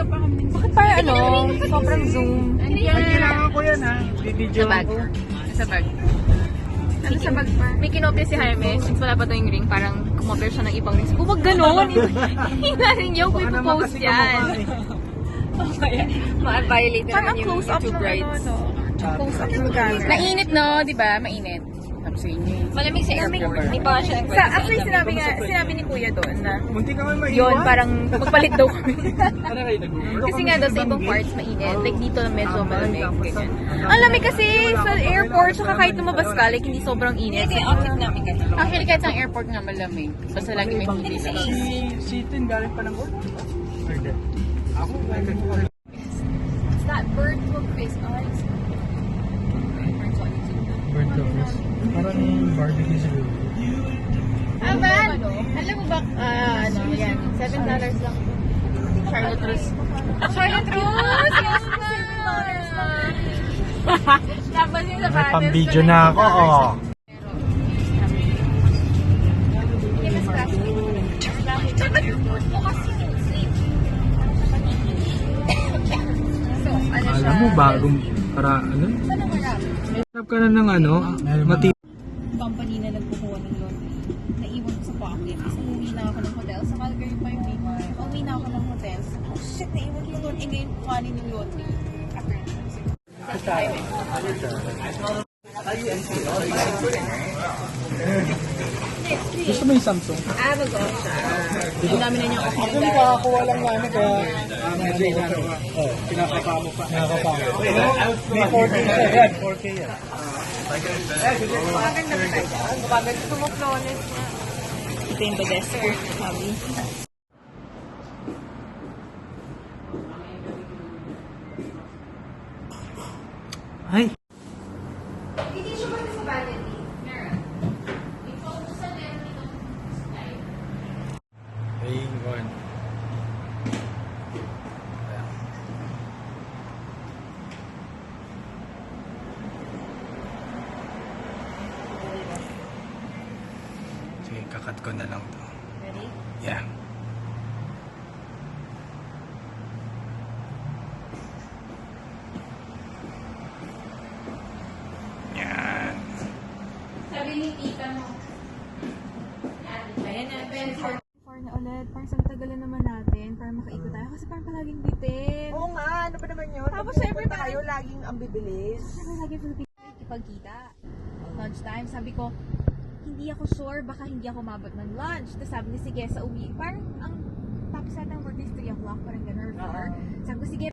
Bakit parang ano? Sobrang zoom. Kailangan ko yan ha. Video Sa bag. ko. Sa bag. Ano sa bag pa? May kinopya si Jaime. Since wala pa to yung ring, parang kumopya siya ng ibang rings. Huwag ganon! Hinarin niyo kung ipopost yan. Ma-violate na naman yung YouTube rights. Close up ng camera. Mainit no? Diba? Mainit. Sabi sa inyo. Malamig sa airport. Hindi pa siya nagpwede. Actually, sinabi ni Kuya doon na Munti ka man maiwan. yun, parang magpalit daw kami. Kasi nga daw sa ibang parts mainit. Like dito medyo malamig. Ganyan. Ang lamig kasi sa airport, saka kahit lumabas ka, like hindi sobrang init. Hindi, outfit namin kasi. Actually, kahit sa airport nga malamig. Basta lagi may hoodie sa Si Tin galing pa ng work. Ako, It's that bird to face. burnt toast. Parang barbecue siguro. Aban! Alam mo ba, ano, yan, $7 lang. Charlotte Russe. Charlotte Russe! Yes na! Tapos yung sa May pang-video na ako, oh. Alam mo, bagong para ano? Sarap ka na ng ano? Mati. Company na nagkukuha ng laundry. Naiwan ko sa pocket. Kasi umuwi na ako ng hotel. Sa Calgary pa yung week. Umuwi na ako ng hotel. Oh shit, naiwan ko doon. Eh ngayon kuhanin yung laundry. Gusto mo yung Samsung? Mag-on siya. Ang dami na niyang Ako nakakuha lang namin kaya pinakapa mo pa. Pinakapa mo. May 4K siya. Yan, 4K yan. Maganda ba tayo? Maganda ko mo flawless na. Ito yung pedestrian, sabi. Ay! Hindi siya ba sa vanity? Meron. Ito sa vanity ng sky. Ayun, one. Sige, kakat ko na lang to. Ready? Yeah. Yan. Sabi ni tita mo. Ayan na, Ben. For na ulit, parang sa tagalan naman natin para makaikot tayo kasi parang palaging bitin. Oo nga, ano ba naman yun? Tapos Pag syempre pupunta kayo, laging ang bibilis. Sabi lagi Philippines, ipagkita. Lunchtime, sabi ko, hindi ako sure, baka hindi ako mabot ng lunch. Tapos sabi ni sige, sa uwi. Parang ang tapos natin ang work is 3 o'clock, parang gano'n or 4. Sabi ko, sige.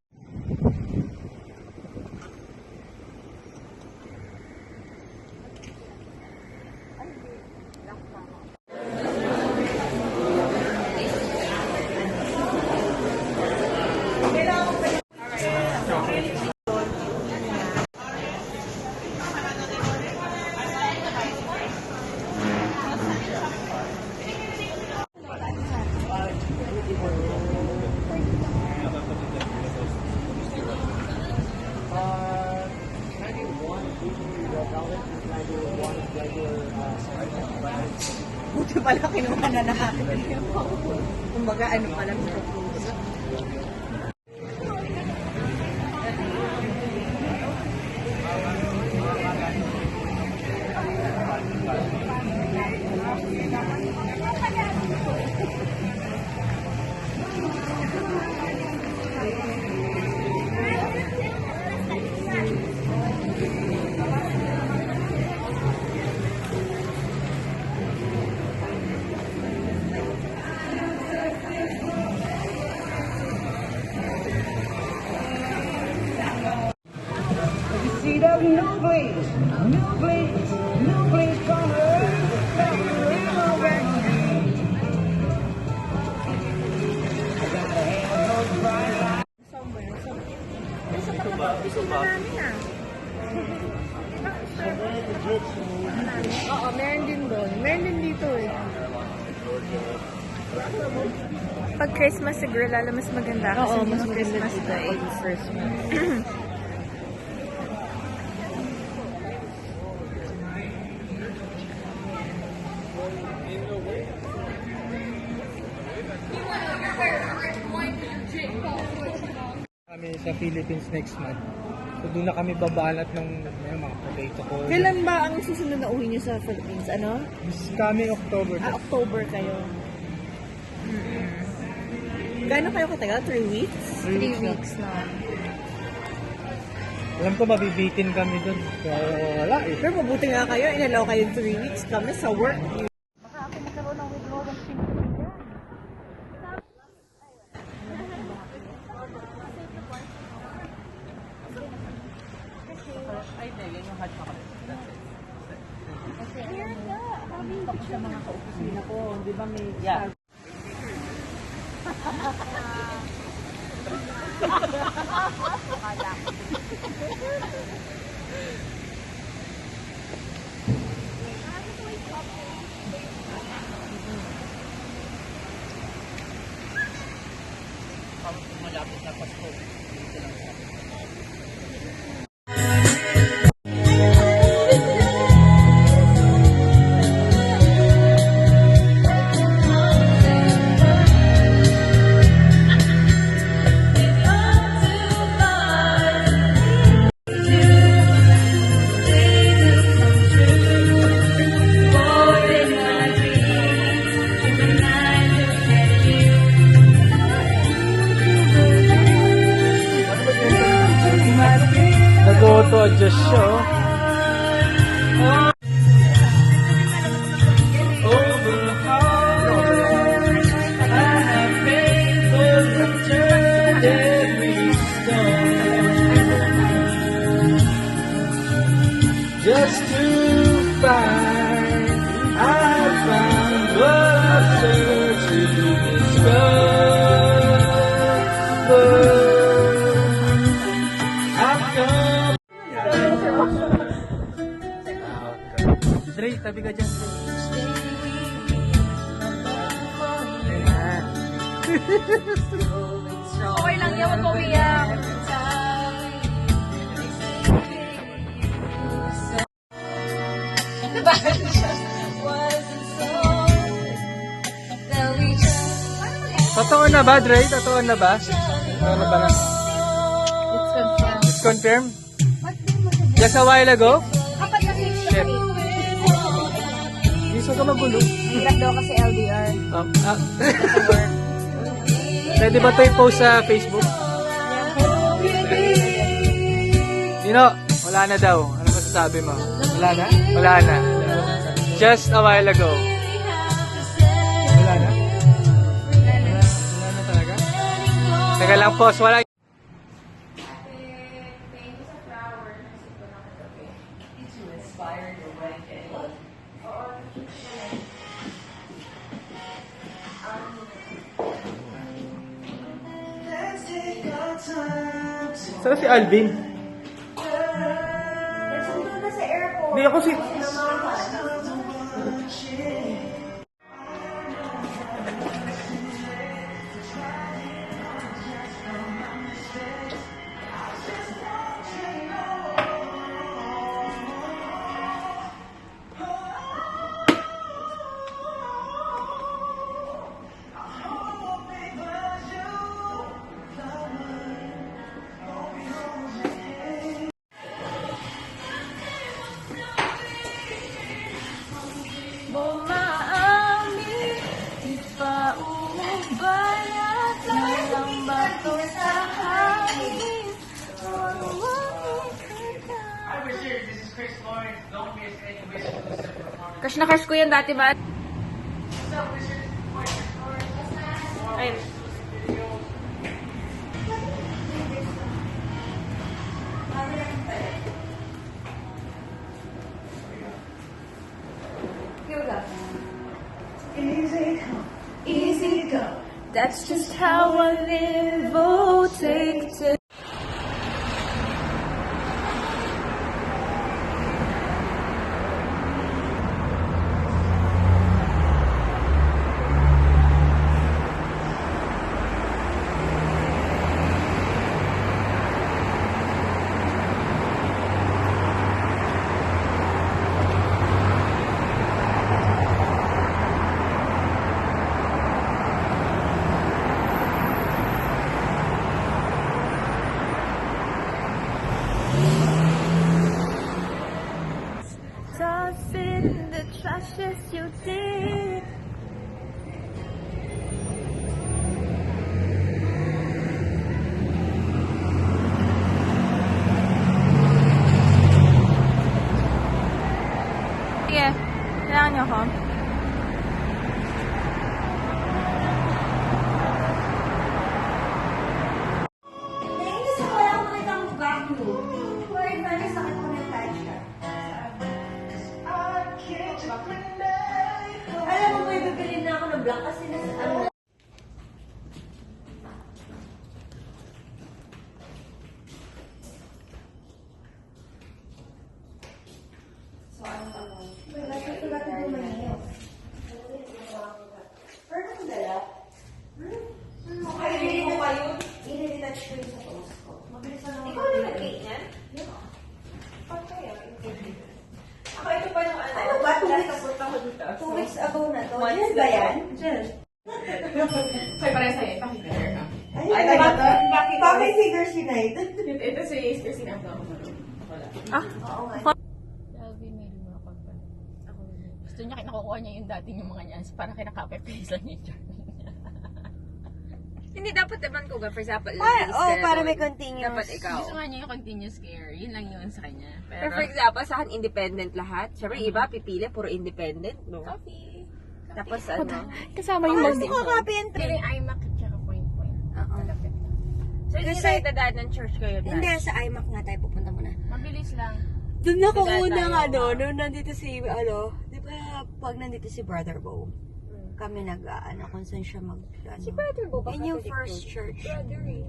Buti pala kinuha na natin. Kumbaga, ano pala ito? See the new place gonna back around back. I gotta have those bright lights. Oo, meron din doon. Meron din dito eh. Pag Christmas siguro lalo mas maganda. Oo, mas maganda dito eh. Christmas. kami sa Philippines next month. So doon na kami babalat ng mga potato ko. Kailan ba ang susunod na uwi niyo sa Philippines? Ano? This coming October. October kayo. Gano'n kayo katagal? 3 weeks? 3 weeks na. Alam ko mabibitin kami doon. So wala eh. Pero mabuti nga kayo, inalaw kayo 3 weeks kami sa work. Sa mga ka-opisina ko, di ba may... Yeah. Malapit na Pasko. Dito lang siya. Nag-auto-adjust siya, oh. Just to find, I found what to discover. I've come. Dre, tabi ka dyan. Okay lang yan, wag mo umiyak. Totoo na ba, Dre? Totoo na ba? Totoo na ba na? It's confirmed. It's confirmed? Just a while ago? Kapag na-fix Shit. Hindi ka magulo. hirap daw kasi LDR. Pwede ba ito i-post sa Facebook? Dino, wala na daw. Ano masasabi mo? Wala na? Wala na. Just a while ago. Wala na? Wala na talaga? Teka lang, pause. Wala. Saan si Alvin? Nandun na sa airport. Hindi ako si... Bumaami, di pa umubayat lang bato sa hangin. Crush na crush ko yan dati ba? Ayun. Easy go. That's just how I live. Oh, take. wishes you did. Sige, kailangan niyo ako. Gusto ko lang makita ang vacuum. Or very sakit ko ng tansya. Alam mo, may bibili na ako ng black kasi nasa ano. So, ano pa lang? Wala ko gumayon. Pero kung dala, okay, hindi mo pa yun. I-retouch ko yun sa post ko. Mabilis na naman. Ikaw na nag-cake niyan? Yeah. Okay, ako ito pa yung ano ba? 2 weeks ago na to. Diyan ba yan? Diyan. Ay, pare sa'yo. Pakita ka. Ay, bakit? Bakit Figures Unite? Ito si Christine ang ako. Wala. Oo nga. Sabi, may lumapag ako. Gusto niya, nakukuha niya yung dati yung mga niyan. Parang kinaka-paste lang niya dyan. Hindi dapat naman ko, for example, Para may continuous. dapat ikaw. Gusto nga niya yung continuous care. Yun lang yun sa kanya. Pero for example, sa akin, independent lahat. Siyempre, iba, pipili, puro independent, no? Coffee. Tapos, ano, Kasama Yung gusto ko copy and Pero print. yung iMac at saka point. Oo. Malapit lang. so hindi Kasi- tayo dadaan ng church kayo. Hindi, sa iMac nga tayo pupunta muna. Mabilis lang. Doon ako Dadaan unang tayo. nung nandito si, di ba, pag nandito si Brother Bo, kami kung saan siya Si Brother Bo ba? In yung Catholic first priest? church. Brother eh.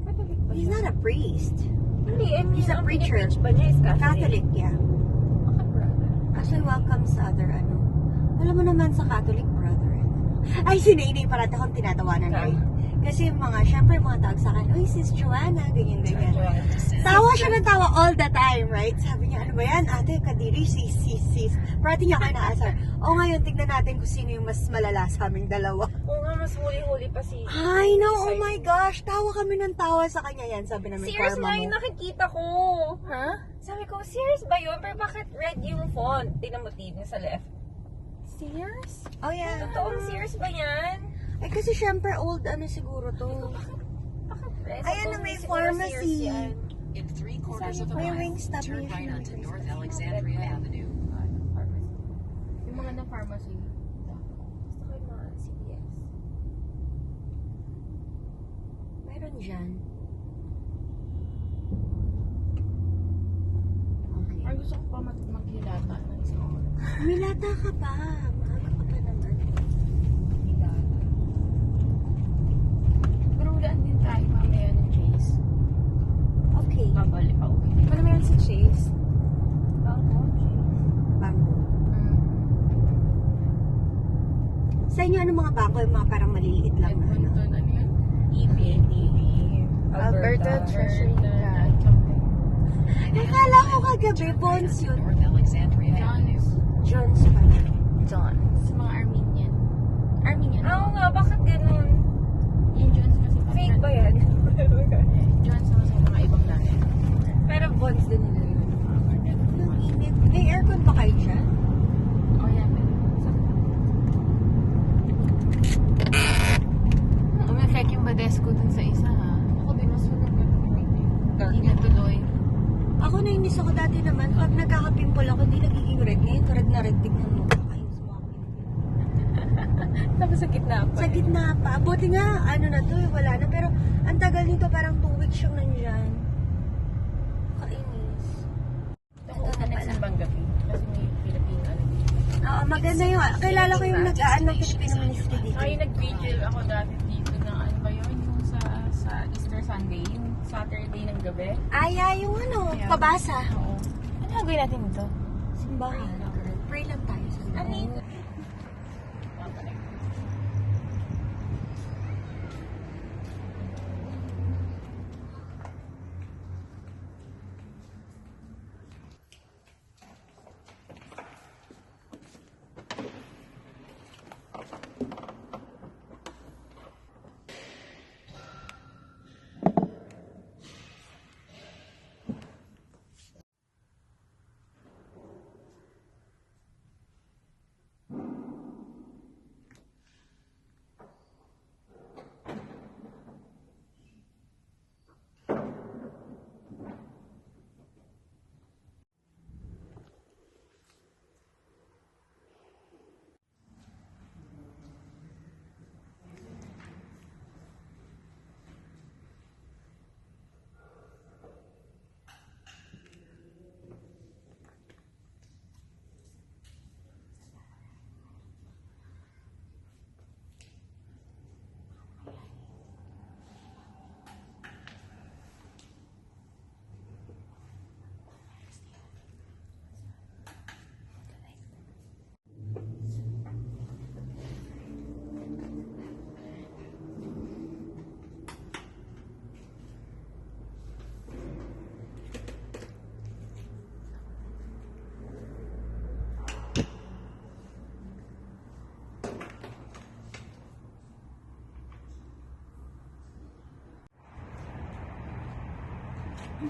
Catholic ba He's siya? not a priest. Hindi, I mean, He's a ang preacher. pinipreach ba niya is Catholic? Catholic, yeah. Bakit brother? Actually, welcome sa other, alam mo naman sa Catholic, brother. Ay, si Nene, parati akong tinatawanan ko. Kasi yung mga, syempre, mga tawag sa akin, uy, sis Joanna, ganyan. Tawa siya ng tawa all the time, right? Sabi niya, ano ba yan? Ate, kadiri, sis. Parati niya kayo naasar. O ngayon, tignan natin kung sino yung mas malala sa aming dalawa. Oo nga, mas huli-huli pa si... I know, oh my gosh, tawa kami ng tawa sa kanya yan, sabi namin, Serious karma nga yung mo. nakikita ko. Ha? Sabi ko, serious ba yun? Pero bakit red yung font? Tingnan mo, Steve, sa left. Serious? Oh yeah. Totoong serious ba yan? Eh kasi syempre old siguro to. Bakit red? Ayan na, Totoong may siguro pharmacy. serious yan. In 3/4 of a May mile, Wingstop turn usually. right onto North Alexandria Avenue. Yung mga na pharmacy. Gusto ko yung mga CVS. Meron dyan. Okay. Ay, gusto ko pa maghilata ng isang oras. Milata ka pa. Maaga ka pa naman. Hilata. Pero ulaan din tayo mamaya ng Chase. Okay. Babalik pa uwi. Ano meron si Chase? Bangko, Bangko. Sa inyo, ano mga bangko? Yung mga parang maliliit lang na ano? Edmonton, ano yun? EB. Alberta Treasury Land. Something. Nakala ko kagabi, Bonds yun. North Alexandria Avenue. Jones pala. John. Sa mga Armenian. Armenian? Oo nga, bakit ganun? Yung Jones kasi Fake ba yan? Jones naman sa mga ibang lahi. Pero bonds din nila yun. Ang init. May aircon pa kayo dyan? Oh, yeah. Umi-effect yung Badesco dun sa isa, ha? Ako din, masunog na hindi na tuloy. Ako nainis ako dati naman. Pag nagkakapimple ako, hindi nagiging red. Ngayon, red na red. Tignan mo. Kakainis mo ako. Tapos sa gitna pa. Sa gitna pa. Buti nga, na to, wala na. Pero, ang tagal nito, parang 2 weeks siyang nandyan. Kainis. Ako na nagsimbang gabi. Kasi may Filipino ano dito. Oo, maganda yung, kilala ko yung nag-aan ng Filipino ministry dito. Saka yung nag-vigil ako dati dito na ano ba yun? Yung sa Easter Sunday. Yung Saturday ng gabi. Yung pabasa. Oo. Ano gagawin natin dito? Simbahan. Pray lang tayo sa Ano yun? Yung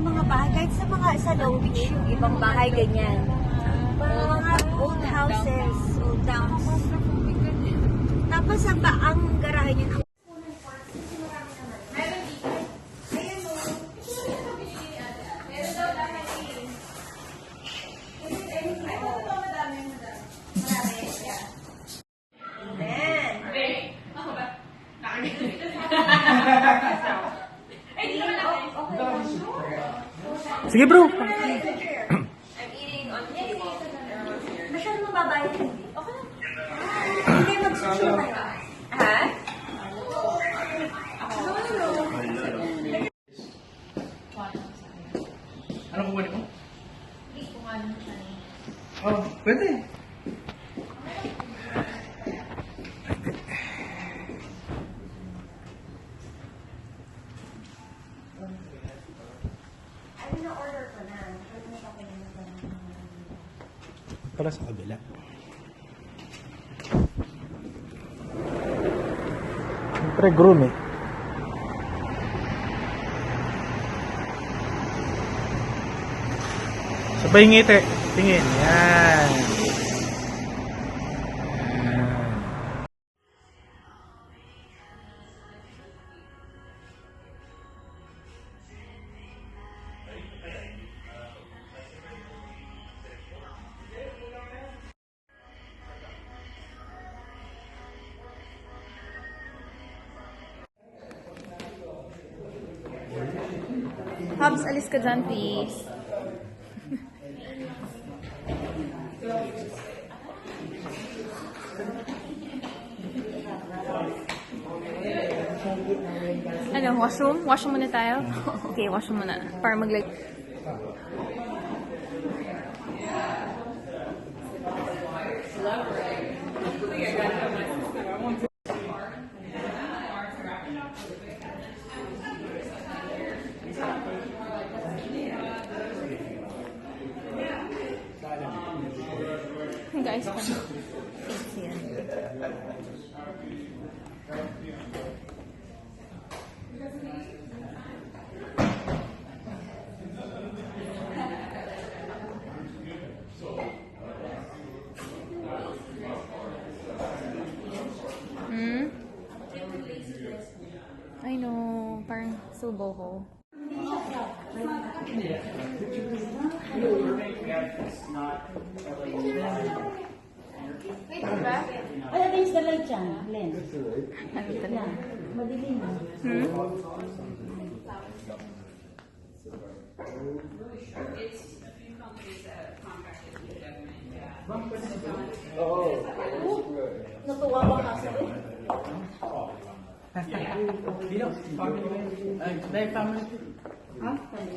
mga bahay, kahit sa Long Beach, yung ibang bahay ganyan. Mga old houses, old towns. Tapos ang garahe niya. Sige bro. Masyadong mababayad. Okay lang. Hindi, mag-social tayo. Ha? Ano po mo? Oh, pwede. Para sa kabila. Siyempre, groom eh. Sabay ngiti. Tingin. Yan. Hobbs, alis ka dyan, please. Ano, washroom? Washroom muna tayo? Okay, washroom muna. Para mag-like. Guys, thanks yan. I know, parang subo ko. Ay, against the light yan, Glenn. Ano talaga? Madilim. Natuwa ba ka sa Family.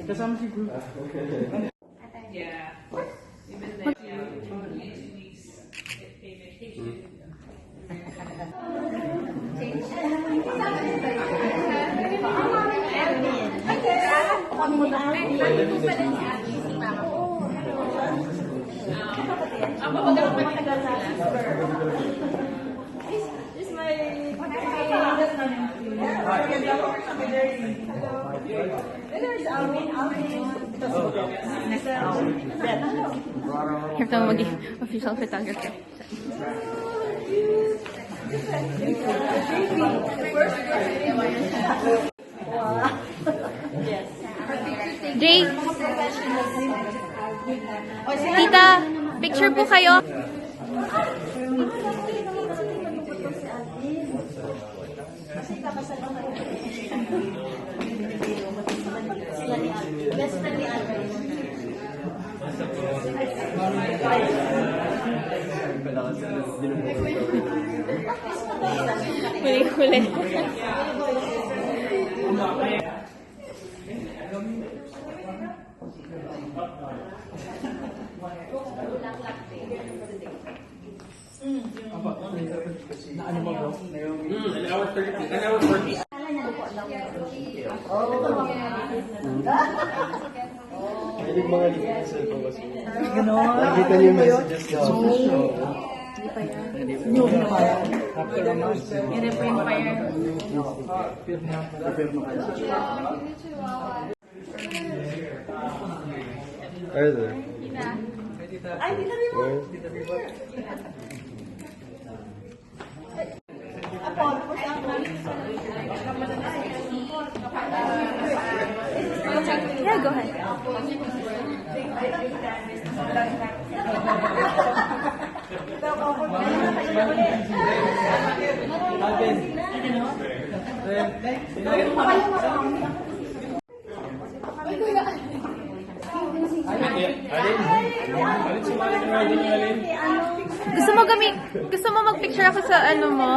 Kasama si group. Here tayo maging official photographer. Jay! Tita, picture po kayo. Huli-huli. An hour 30. An hour 40. Yung mga listeners ko kasi. Ganon. Nakita niyo yung messages ko. Hindi pa yan. I-reprint pa yan. Either. Ay, tita rin mo. Yeah, go ahead. Gusto mo mag-picture ako sa ano mo?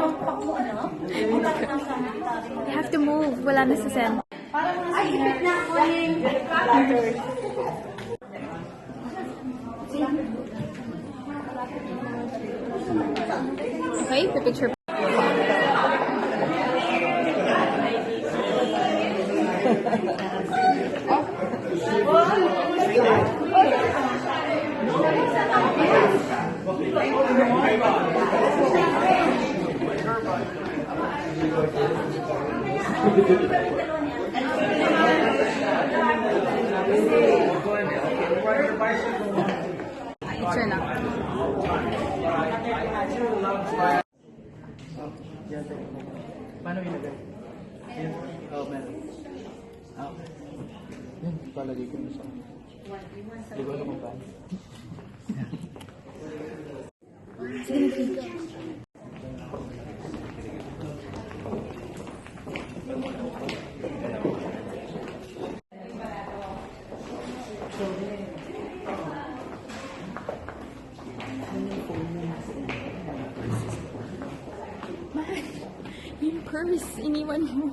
You have to move. Wala na sa send. Ay, ipit na ako yung Okay, picture. Picture na. Paano ilagay? Yun. Oh, meron. Okay. Yun, palagay ko na sa... Di ko alam kung paano. Yung purse, iniwan mo.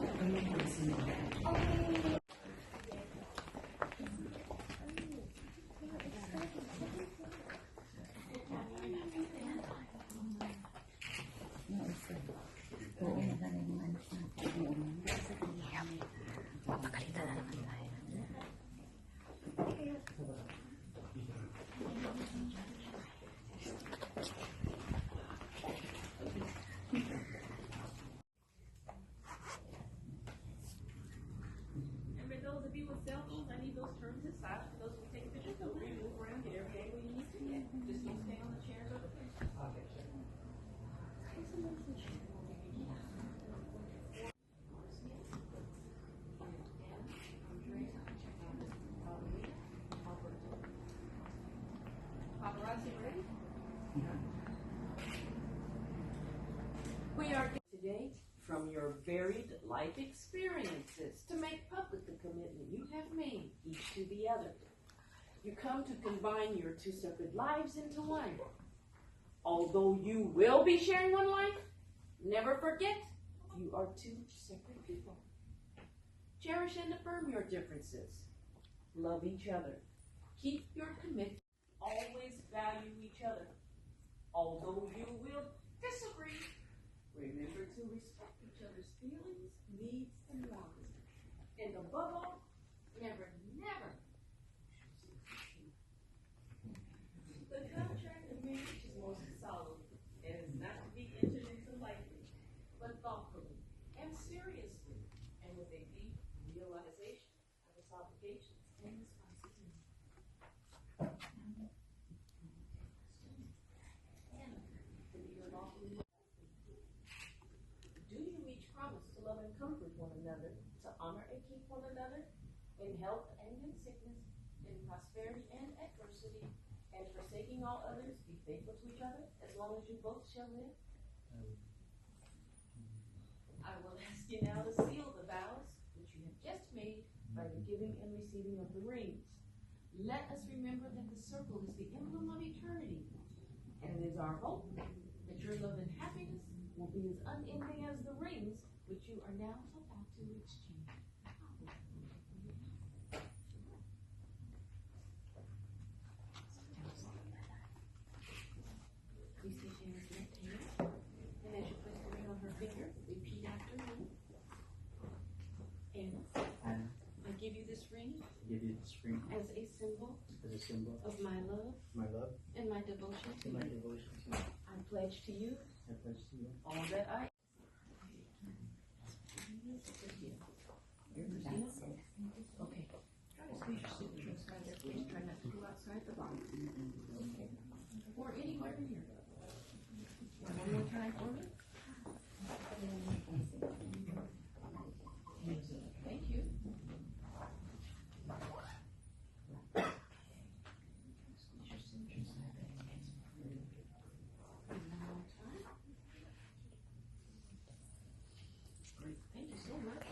Papagalitan na naman tayo. We are today from your varied life experiences to make public the commitment you have made each to the other. You come to combine your two separate lives into one. Although you will be sharing one life, never forget you are two separate people. Cherish and affirm your differences. Love each other. Keep your commitment. Always value each other. Although you will disagree, remember to respect each other's feelings, needs, and wants. And above all, never, never. The contract of marriage is most solemn and is not to be entered into lightly, but thoughtfully and seriously, and with a deep realization of its obligations and responsibilities. Do you each promise to love and comfort one another, to honor and keep one another, in health and in sickness, in prosperity and adversity, and forsaking all others, be faithful to each other, as long as you both shall live? I will ask you now to seal the vows which you have just made by the giving and receiving of the rings. Let us remember that the circle is the emblem of eternity, and it is our hope that your love and happiness will be as unending as the rings which you are now about to exchange. Please take Shannon's left hand, and as you place the ring on her finger, repeat after me. Anna, I give you this ring Give you this ring as a symbol as a symbol of my love of my love and my devotion to and my you. devotion to you. I pledge to you all that I. You're Christina? Okay. Try to squeeze your signatures right there, please. Try not to go outside the box. Okay. Or anywhere in here. One more time for me. Thank you. Squeeze your signatures right there. One more time. Great. Thank you so much.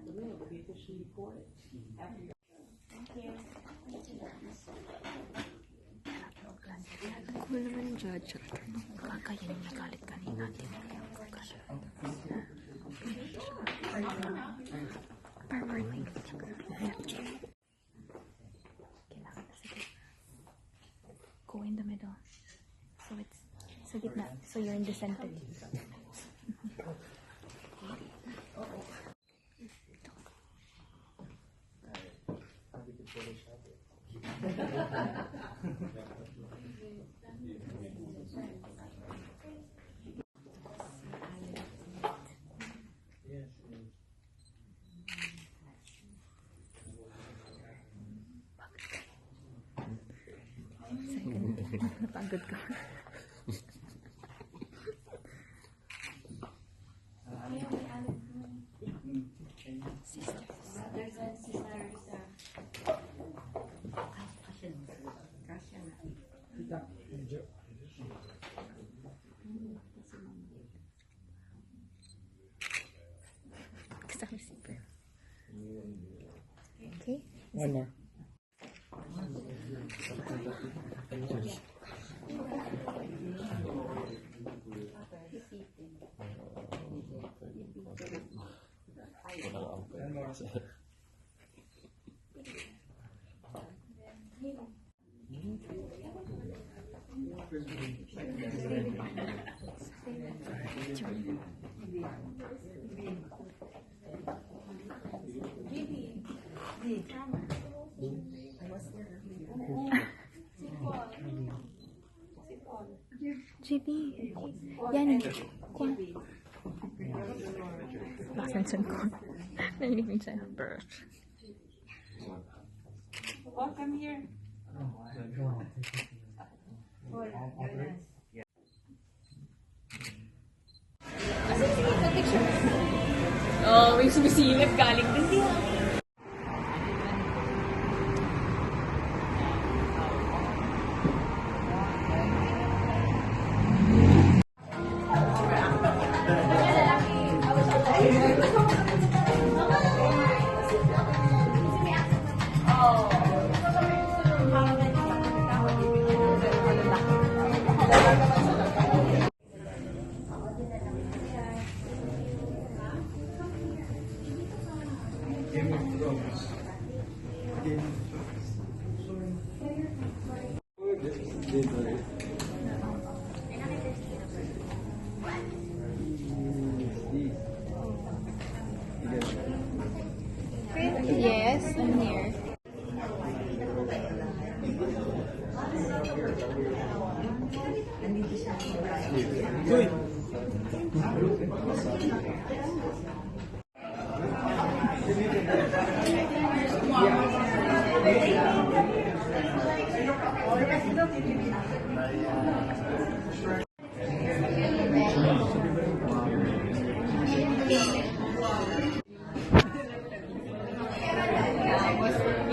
The minute will be officially recorded after your. Ano naman yung judge? Kakayan yung nagalit kanina. Go in the middle. So it's sa gitna. So you're in the center. Napagod ka. Kasama si Pearl. Okay. One more. JB, yan. Kuha. Basensan ko. Nalilipin sa'yo. Bird. Welcome here. Oh, may sumisilip galing din siya. Yes, I'm here.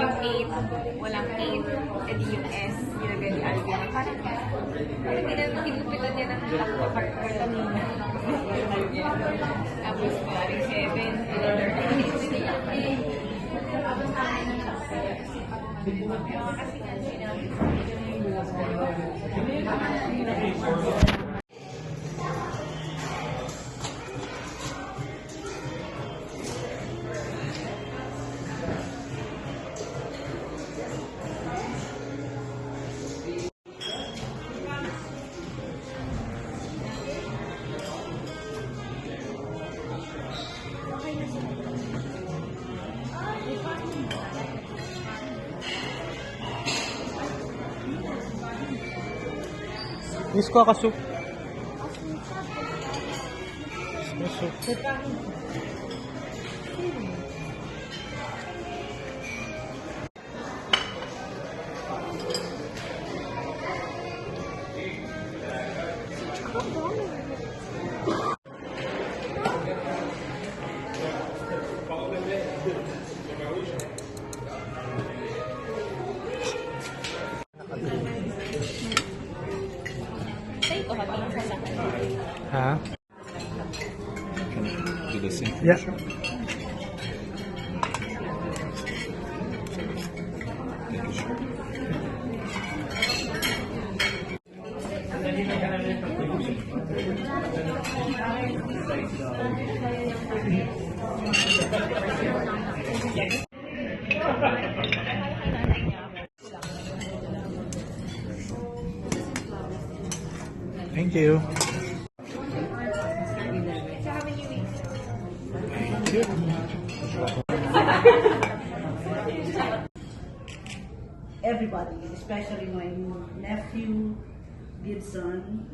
Yung 8, walang 8, edi yung S, nilagay ni Alvin. Parang kinupitan niya ng partner kanina. Tapos parang 7, another 8. Kisko ka soup. Soup. Ito, hatiin sa lahat. Ha? Do the same. Yeah. Thank you. Everybody, especially my nephew, Gibson.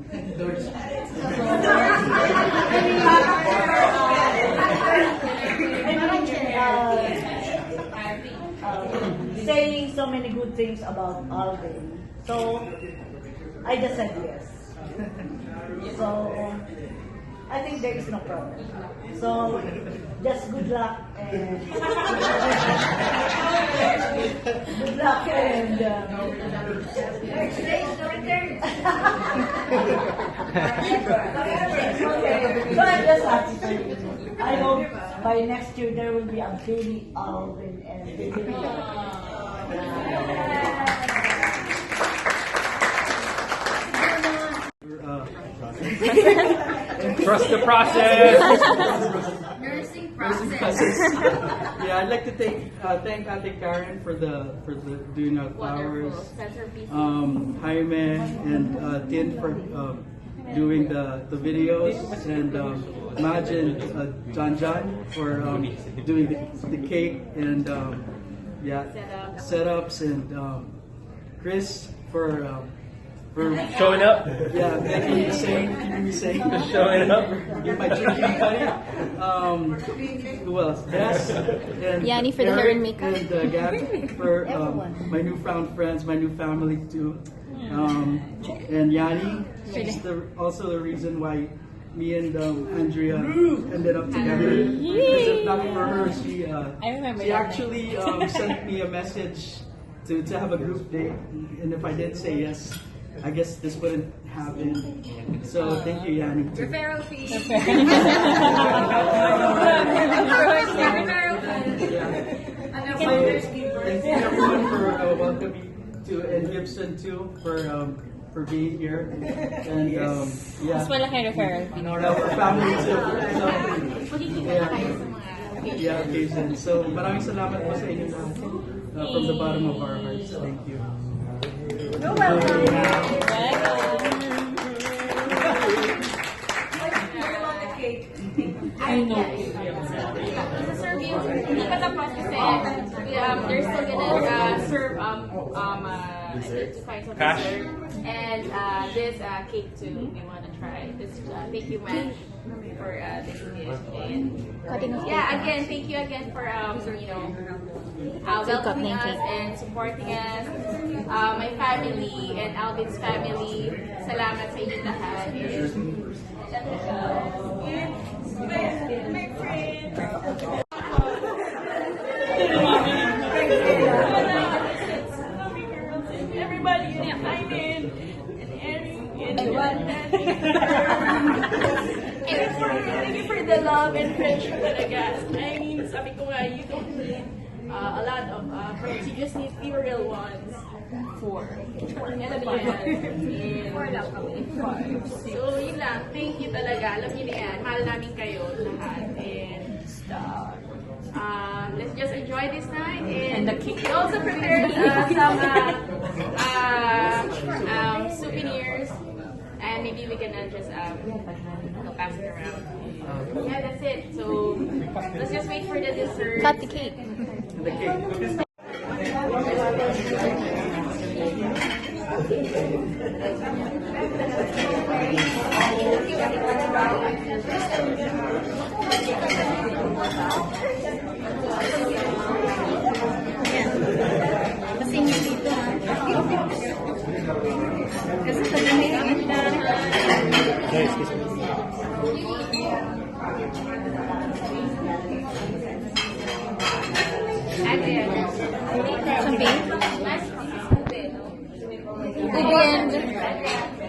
Saying so many good things about Alvin. So, I just said yes. So, I think there is no problem. So, just good luck and good luck and okay. So I'm just happy for you. I hope by next year there will be a baby Alvin and baby Trust the process. Nursing Yeah, I'd like to thank Ate Karen for the doing our flowers. Jaime and Tin for doing the videos, and Majin, John for doing the cake and setups, and Chris for Showing up. yeah, keeping me sane, Showing up. You're my drinking buddy. Who else? Yes. And Yanni for the hair and makeup. And Gabby for my newfound friends, my new family too. And Yanni, she's also the reason why me and Andrea ended up together. Because if not for her, she actually sent me a message to have a group date, and if I did say yes, I guess this wouldn't happen. So thank you, Yanni. Referral fee. Thank you everyone for welcoming to, and Gibson too for being here. And yeah, Mas wala kayo referral. our family too. So, yeah, occasion. So maraming salamat po sa inyo lahat. From the bottom of our hearts. Thank you. You're welcome. I know. Serve you. Hindi pa tapos kasi they're still gonna serve I need to find something to serve. And this cake too we wanna try. This thank you, man, for this dish. And yeah, again, thank you again for welcoming us and supporting us. My family and Alvin's family. Salamat sa inyo lahat. Everybody, and Aileen, and Eric, and Juan. Thank you for the love and friendship talaga. I mean, sabi ko nga, you don't need a lot of friends. You just need few real ones. Four. And five. So, yun lang. Thank you talaga. Alam niyo na yan. Mahal namin kayo lahat. And let's just enjoy this night. And we also prepared some souvenirs. And maybe we can just pass it around. Yeah, that's it. So, let's just wait for the dessert. Cut the cake. The cake. Kasi nyo dito. Kasi sa ganit na. Sabi?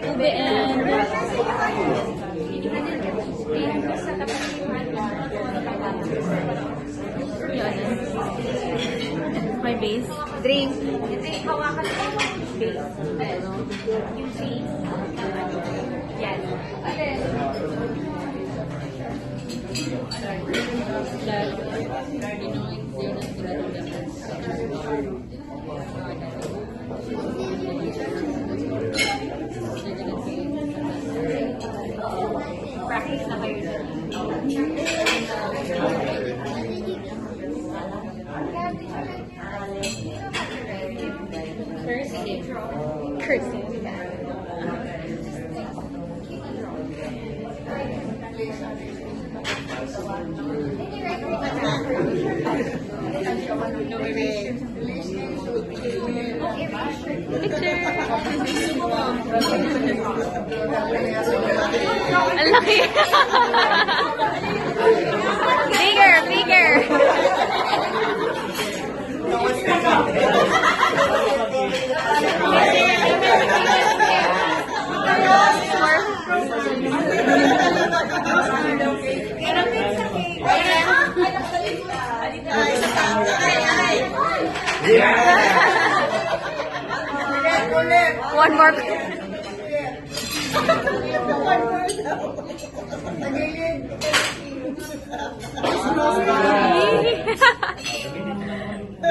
Ube and my base. Drink. Drink, hawakan mo. Base. Ano? Yung cheese. Yan. Practice na kayo. Cursing. Picture. Ang laki. Bigger. One more.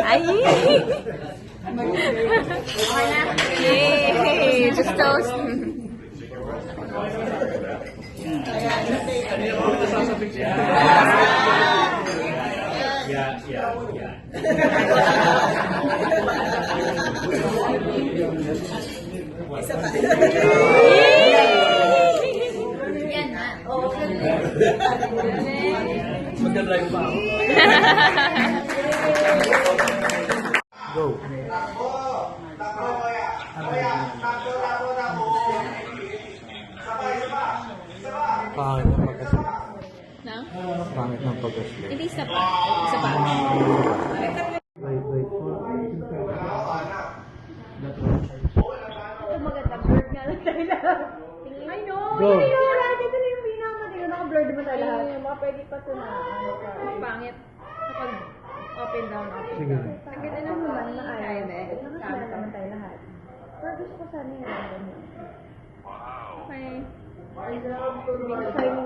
Ay! Yay! Just toast. Yan na. Magdadrive pa ako. Go. Pangit ng pagkasli. No? Pangit ng pagkasli. Hindi isa pa. Isa pa. Wait. Ito maganda, blurred nga lang tayo lahat. I know! Go. I know! Lahat ito na yung pinaka-maganda. Naka-blurred naman tayo lahat. Mga pwede pa ito na. Pangit. Kapag up and down. Sige. Ang ganda lang naman na ayaw. Nakasala naman tayo lahat. Pero gusto ko sana yung Okay. ganyan.